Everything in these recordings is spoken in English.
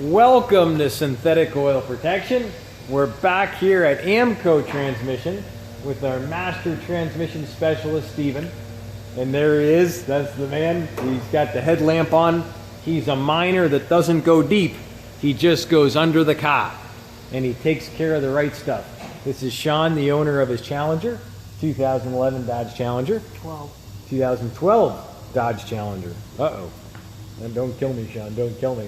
Welcome to Synthetic Oil Protection. We're back here at AMCO Transmission with our master transmission specialist, Steven. And there he is, that's the man. He's got the headlamp on. He's a miner that doesn't go deep. He just goes under the car. And he takes care of the right stuff. This is Shawn, the owner of his Challenger, 2011 Dodge Challenger. 2012 Dodge Challenger. Uh-oh. And don't kill me, Shawn, don't kill me.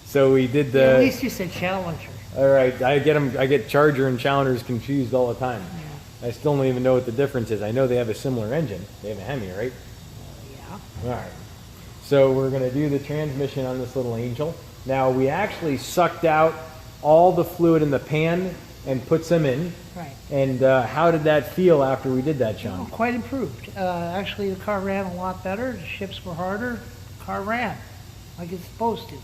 So we did the... Yeah, at least you said Challenger. All right, I get Charger and Challengers confused all the time. Yeah. I still don't even know what the difference is. I know they have a similar engine. They have a Hemi, right? Yeah. All right. So we're going to do the transmission on this little Angel. Now, we actually sucked out all the fluid in the pan and put some in. Right. And how did that feel after we did that, Shawn? Oh, quite improved. Actually, the car ran a lot better. The ships were harder. The car ran like it's supposed to.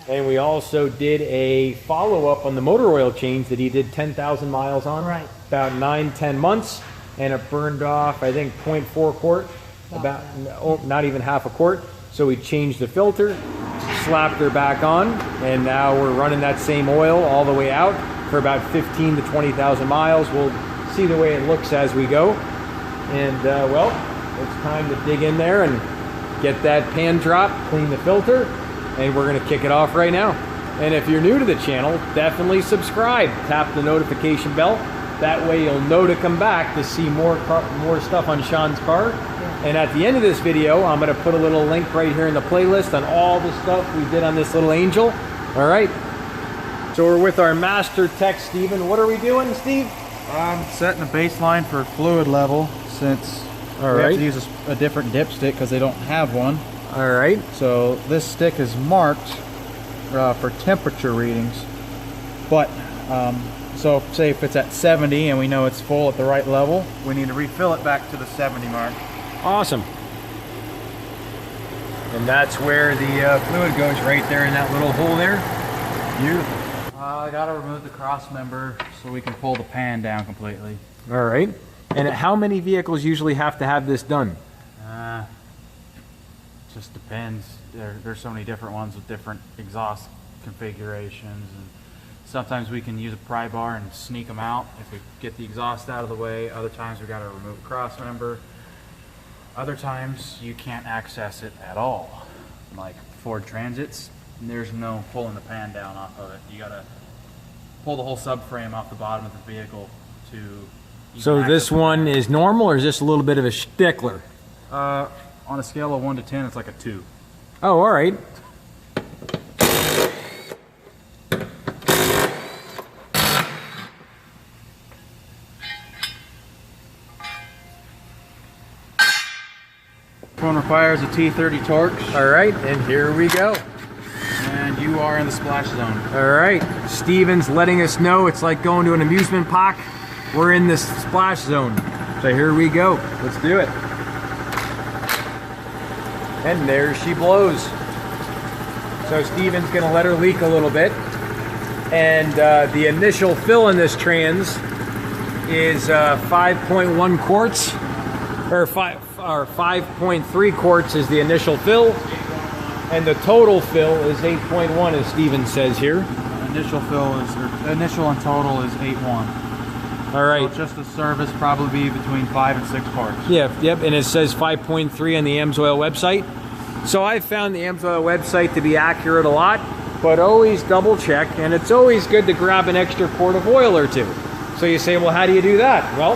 And we also did a follow-up on the motor oil change that he did 10,000 miles on. Right. About 9-10 months. And it burned off, I think, 0.4 quart. Not even half a quart. So we changed the filter, slapped her back on, and now we're running that same oil all the way out for about 15 to 20,000 miles. We'll see the way it looks as we go. And, well, it's time to dig in there and get that pan drop, clean the filter, and we're going to kick it off right now. And if you're new to the channel, definitely subscribe. Tap the notification bell. That way you'll know to come back to see more stuff on Shawn's car. Yeah. And at the end of this video, I'm going to put a little link right here in the playlist on all the stuff we did on this little Angel. All right. So we're with our master tech, Steven. What are we doing, Steve? I'm setting a baseline for fluid level since we have to use a different dipstick because they don't have one. All right. So this stick is marked for temperature readings, but so say if it's at 70 and we know it's full at the right level, we need to refill it back to the 70 mark. Awesome. And that's where the fluid goes, right there in that little hole there. Beautiful. I gotta remove the cross member so we can pull the pan down completely. All right. And how many vehicles usually have to have this done? Just depends. There's so many different ones with different exhaust configurations, and sometimes we can use a pry bar and sneak them out if we get the exhaust out of the way. Other times we got to remove a cross member. Other times you can't access it at all, like Ford Transits. And there's no pulling the pan down off of it. You got to pull the whole subframe off the bottom of the vehicle to. So this one is normal, or is this a little bit of a stickler? On a scale of 1 to 10, it's like a 2. Oh, all right. This one requires a T30 torque. All right, and here we go. And you are in the splash zone. All right, Steven's letting us know it's like going to an amusement park. We're in this splash zone. So here we go. Let's do it. And there she blows. So Steven's gonna let her leak a little bit. And the initial fill in this trans is 5.1 quarts, or 5.3 quarts is the initial fill. And the total fill is 8.1, as Steven says here. Initial fill is, or initial and total is 8.1. All right. So just the service probably be between 5 and 6 quarts. Yeah, yep, and it says 5.3 on the AMSOIL website. So I found the AMSOIL website to be accurate a lot, but always double check, and it's always good to grab an extra quart of oil or two. So you say, well, how do you do that? Well,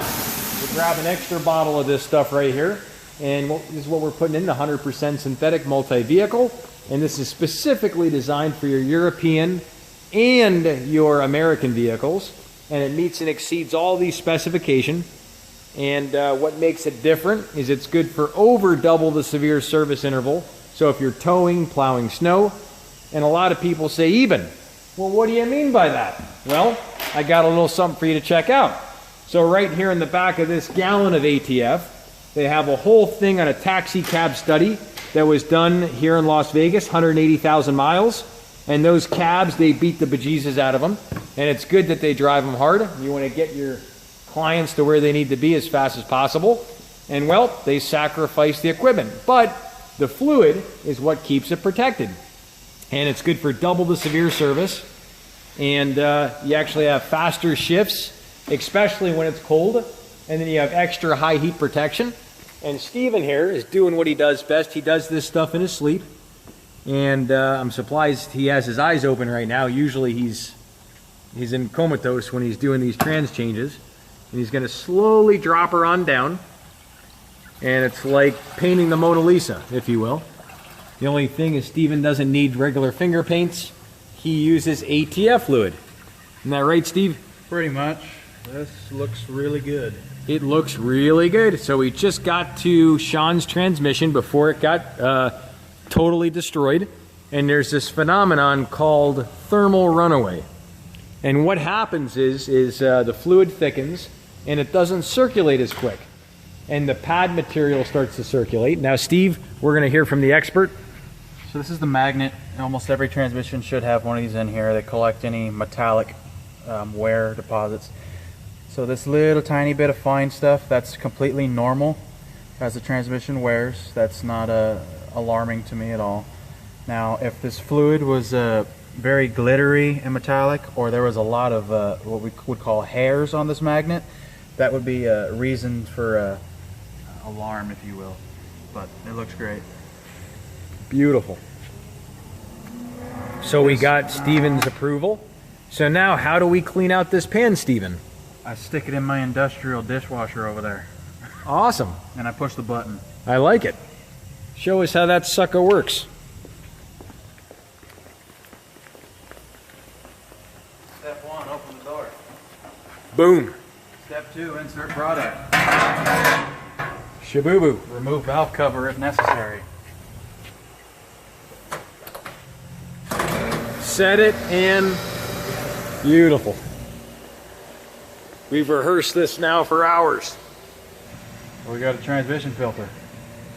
you grab an extra bottle of this stuff right here, and this is what we're putting in, the 100% synthetic multi-vehicle, and this is specifically designed for your European and your American vehicles. And it meets and exceeds all these specifications. And what makes it different is it's good for over double the severe service interval. So if you're towing, plowing snow, and a lot of people say, Eben, well, what do you mean by that? Well, I got a little something for you to check out. So right here in the back of this gallon of ATF, they have a whole thing on a taxi cab study that was done here in Las Vegas, 180,000 miles. And those cabs, they beat the bejesus out of them. And it's good that they drive them hard. You want to get your clients to where they need to be as fast as possible. And well, they sacrifice the equipment. But the fluid is what keeps it protected. and it's good for double the severe service. And you actually have faster shifts, especially when it's cold, and then you have extra high heat protection. And Steven here is doing what he does best. He does this stuff in his sleep, and I'm surprised he has his eyes open right now. Usually he's in comatose when he's doing these trans changes. And he's going to slowly drop her on down, and it's like painting the Mona Lisa, if you will. The only thing is Steven doesn't need regular finger paints. He uses ATF fluid. Isn't that right, Steve? Pretty much. This looks really good. It looks really good. So we just got to Shawn's transmission before it got totally destroyed. And there's this phenomenon called thermal runaway. And what happens is the fluid thickens and it doesn't circulate as quick. And the pad material starts to circulate. Now, Steve, we're going to hear from the expert. So this is the magnet. Almost every transmission should have one of these in here. They collect any metallic wear deposits. So this little tiny bit of fine stuff, that's completely normal as the transmission wears. That's not alarming to me at all. Now, if this fluid was very glittery and metallic, or there was a lot of what we would call hairs on this magnet, that would be a reason for alarm, if you will. But it looks great. Beautiful. So we got Steven's approval. So now how do we clean out this pan, Steven? I stick it in my industrial dishwasher over there. Awesome. And I push the button. I like it. Show us how that sucker works. Step 1, open the door. Boom. Step 2, insert product. Shaboo-boo. Remove valve cover if necessary. Set it in. Beautiful. We've rehearsed this now for hours. We got a transmission filter.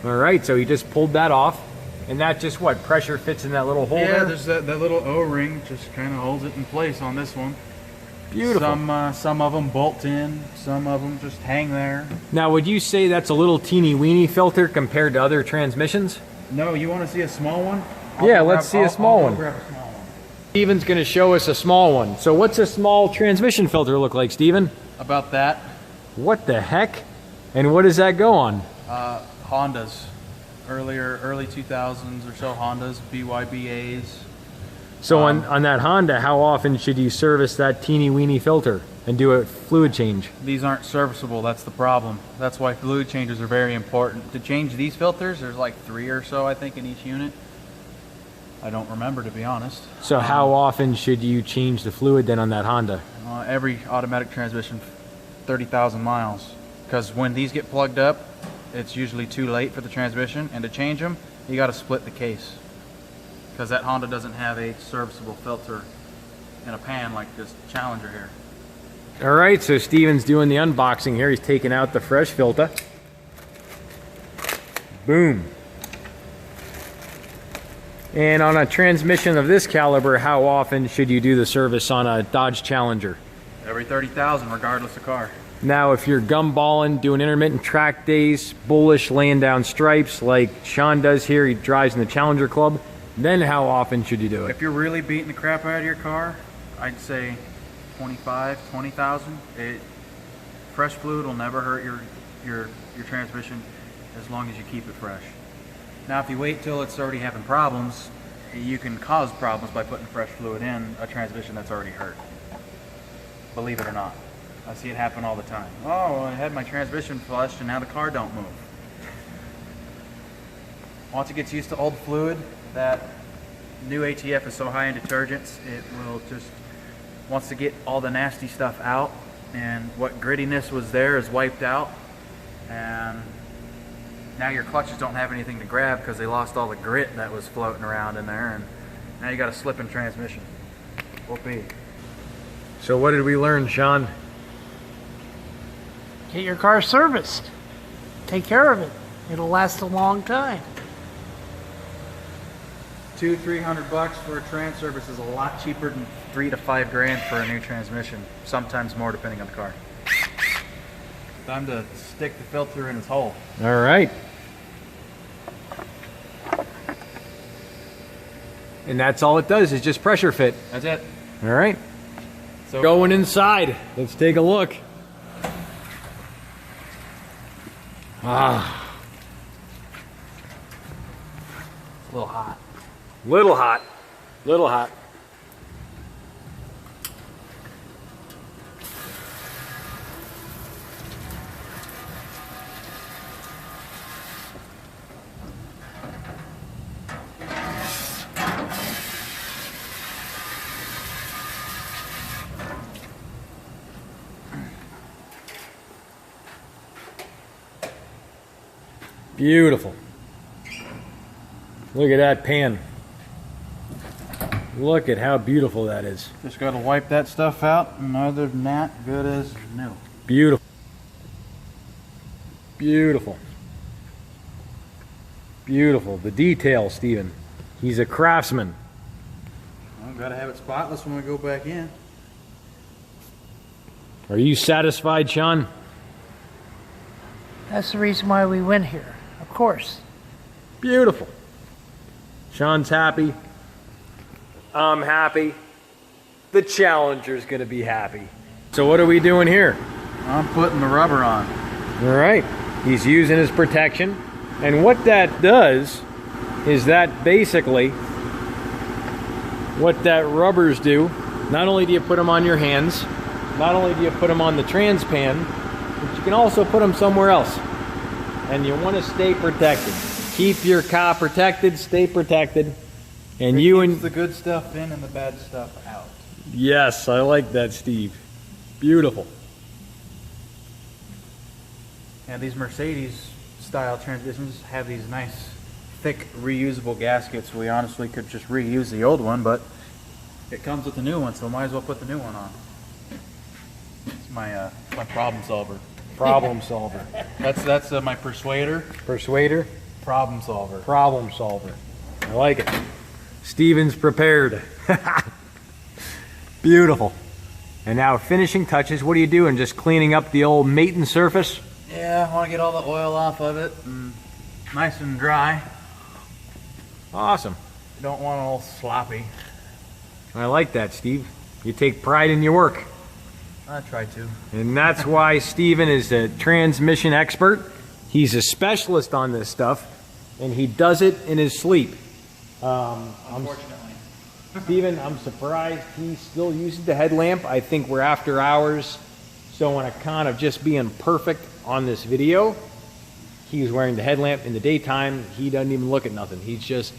All right, so he just pulled that off. And that just what? Pressure fits in that little hole there? Yeah, there's that little O-ring just kind of holds it in place on this one. Beautiful. Some of them bolt in, some of them just hang there. Now, would you say that's a little teeny weeny filter compared to other transmissions? No, you want to see a small one? Let's see a small one. Grab a small one. Steven's going to show us a small one. So what's a small transmission filter look like, Steven? About that. What the heck? And what does that go on? Hondas. Early 2000s or so Hondas, BYBAs. So on that Honda, how often should you service that teeny weeny filter and do a fluid change? These aren't serviceable, that's the problem. That's why fluid changes are very important. To change these filters, there's like 3 or so I think in each unit. I don't remember, to be honest. So how often should you change the fluid then on that Honda? Every automatic transmission, 30,000 miles. Because when these get plugged up, it's usually too late for the transmission, and to change them, you got to split the case. Because that Honda doesn't have a serviceable filter in a pan like this Challenger here. All right, so Steven's doing the unboxing here. He's taking out the fresh filter. Boom. And on a transmission of this caliber, how often should you do the service on a Dodge Challenger? Every 30,000, regardless of car. Now, if you're gumballing, doing intermittent track days, bullish, laying down stripes like Shawn does here, he drives in the Challenger Club, then how often should you do it? If you're really beating the crap out of your car, I'd say 20,000. Fresh fluid will never hurt your transmission as long as you keep it fresh. Now, if you wait till it's already having problems, you can cause problems by putting fresh fluid in a transmission that's already hurt. Believe it or not. I see it happen all the time. Oh, I had my transmission flushed and now the car don't move. Once it gets used to old fluid, that new ATF is so high in detergents, it will just wants to get all the nasty stuff out, and what grittiness was there is wiped out, and now your clutches don't have anything to grab because they lost all the grit that was floating around in there, and now you got a slipping transmission. Whoopee. So what did we learn, Shawn? Get your car serviced. Take care of it. It'll last a long time. $200-300 for a trans service is a lot cheaper than $3 to $5 grand for a new transmission. Sometimes more, depending on the car. Time to stick the filter in its hole. All right. And that's all it does, is just pressure fit. That's it. All right. So Going inside. Let's take a look. Ah. a little hot. Little hot. Little hot. Beautiful. Look at that pan. Look at how beautiful that is. Just got to wipe that stuff out, and other than that, good as new. Beautiful. Beautiful. Beautiful. The detail, Stephen. He's a craftsman. Well, got to have it spotless when we go back in. Are you satisfied, Shawn? That's the reason why we went here, of course. Beautiful. Shawn's happy. I'm happy. The Challenger's gonna be happy. So what are we doing here? I'm putting the rubber on. All right. He's using his protection. And what that does is that basically what that rubbers do, not only do you put them on your hands, not only do you put them on the trans pan, but you can also put them somewhere else. And you want to stay protected. Keep your car protected, stay protected. And It you keeps and the good stuff in and the bad stuff out. yes, I like that, Steve. Beautiful. And these Mercedes style transmissions have these nice thick reusable gaskets. We honestly could just reuse the old one, but it comes with the new one, so might as well put the new one on. It's my my problem solver. Problem solver. That's my persuader. Persuader. Problem solver. Problem solver. I like it. Steven's prepared. Beautiful. And now finishing touches. What are you doing? Just cleaning up the old mating surface? Yeah, I want to get all the oil off of it. And nice and dry. Awesome. Don't want it all sloppy. I like that, Steve. You take pride in your work. I try to. And that's why Steven is a transmission expert. He's a specialist on this stuff, and he does it in his sleep. Unfortunately. Steven, I'm surprised he still uses the headlamp. I think we're after hours, so on account of just being perfect on this video, he's wearing the headlamp in the daytime. He doesn't even look at nothing. He's just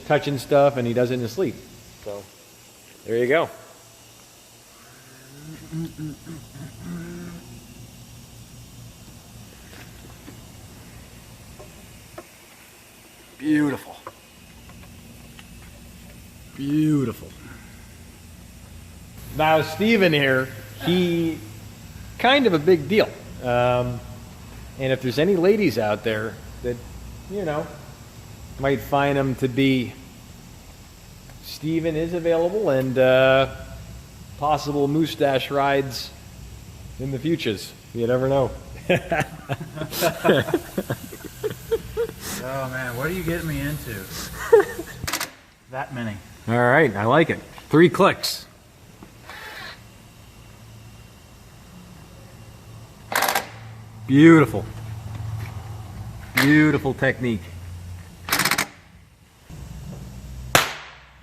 touching stuff, and he does it in his sleep. So there you go. Beautiful. Beautiful. Now, Steven here, he kind of a big deal. And if there's any ladies out there that, you know, might find him to be, Steven is available, and possible mustache rides in the futures. You never know. Oh man, what are you getting me into? That many. All right, I like it. 3 clicks. Beautiful. Beautiful technique.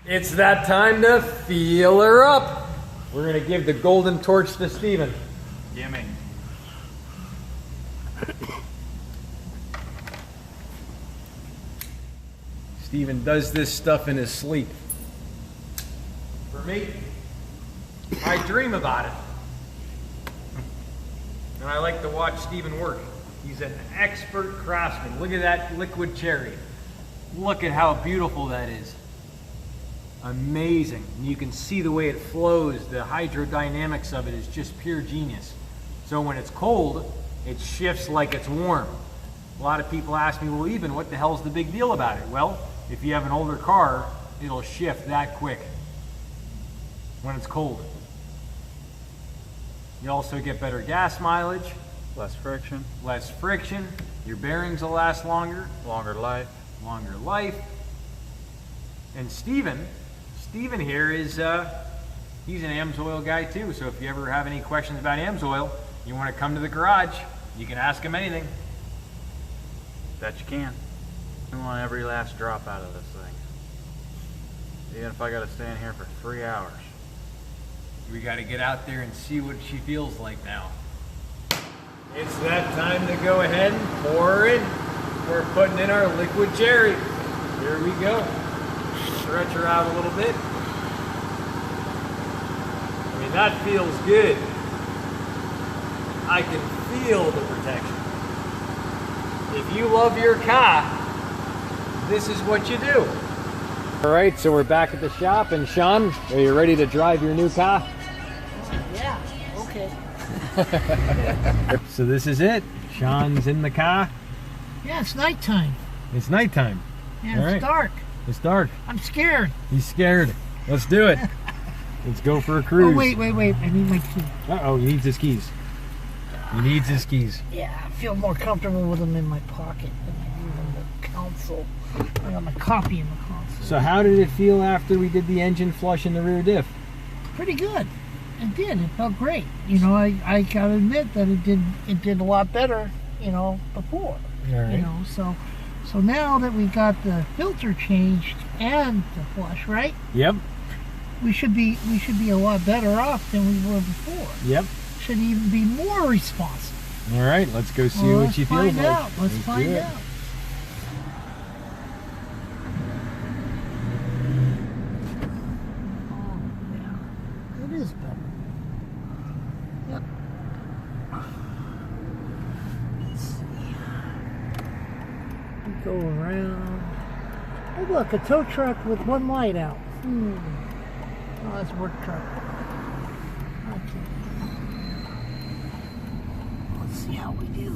It's that time to feel her up. We're going to give the golden torch to Steven. Gimme. Steven does this stuff in his sleep. For me, I dream about it. And I like to watch Steven work. He's an expert craftsman. Look at that liquid cherry. Look at how beautiful that is. Amazing. And you can see the way it flows. The hydrodynamics of it is just pure genius. So when it's cold, it shifts like it's warm. A lot of people ask me, well, Eben, what the hell's the big deal about it? Well, if you have an older car, it'll shift that quick when it's cold. You also get better gas mileage. Less friction. Less friction. Your bearings will last longer. Longer life. Longer life. And Steven here is, he's an AMSOIL guy too. So if you ever have any questions about AMSOIL, you want to come to the garage, you can ask him anything. Bet you can. I want every last drop out of this thing. Even if I gotta stay in here for 3 hours. We got to get out there and see what she feels like now. It's that time to go ahead and pour in. We're putting in our liquid cherry. Here we go. Stretch her out a little bit. I mean, that feels good. I can feel the protection. If you love your car, this is what you do. All right, so we're back at the shop, and Shawn, are you ready to drive your new car? Yeah, okay. So this is it. Shawn's in the car. Yeah, it's nighttime. It's nighttime. Yeah, All it's right. dark. It's dark. I'm scared. He's scared. Let's do it. Let's go for a cruise. Oh, wait. I need my key. Uh-oh, he needs his keys. He needs his keys. Yeah, I feel more comfortable with them in my pocket than I do in the console. I got my copy in the console. So how did it feel after we did the engine flush in the rear diff? Pretty good. It did. It felt great. You know, I gotta admit that it did a lot better, you know, before. All right. You know, so now that we got the filter changed and the flush, right? Yep. We should be a lot better off than we were before. Yep. Should even be more responsive. All right, let's go see what she feels like. Let's find do it. out. Oh, yeah. It is better. Yep. Let's see. We go around. Oh, look, a tow truck with one light out. Oh, that's a work truck. Okay. Let's see how we do.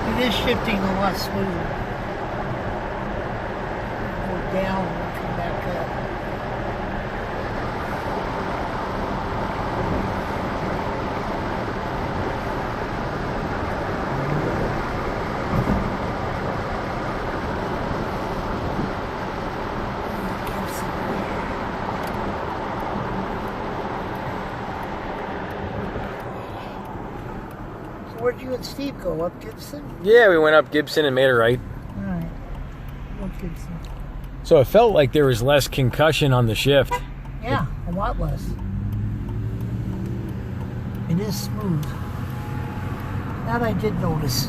It is shifting a lot smoother. Go down and come back up. So where'd you and Steve go? Up Gibson? Yeah, we went up Gibson and made it right. All right. Up Gibson. So it felt like there was less concussion on the shift. Yeah, a lot less. It is smooth. That I did notice.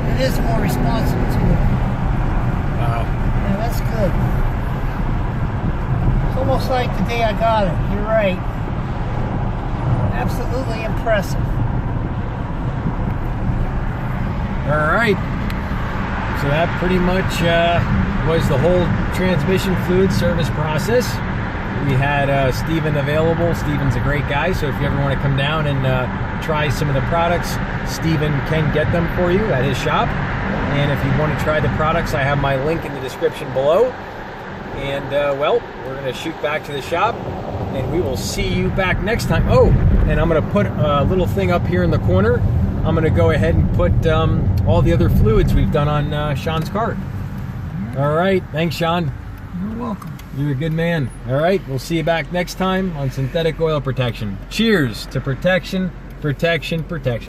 It is more responsive too. Wow. Yeah, that's good. It's almost like the day I got it. You're right. Absolutely impressive. All right. So that pretty much was the whole transmission fluid service process. We had Steven available. Steven's a great guy, so if you ever want to come down and try some of the products, Steven can get them for you at his shop. And if you want to try the products, I have my link in the description below. And well, we're going to shoot back to the shop, and we will see you back next time. Oh, and I'm going to put a little thing up here in the corner. I'm going to go ahead and put all the other fluids we've done on Shawn's car. All right. Thanks, Shawn. You're welcome. You're a good man. All right. We'll see you back next time on synthetic oil protection. Cheers to protection, protection, protection.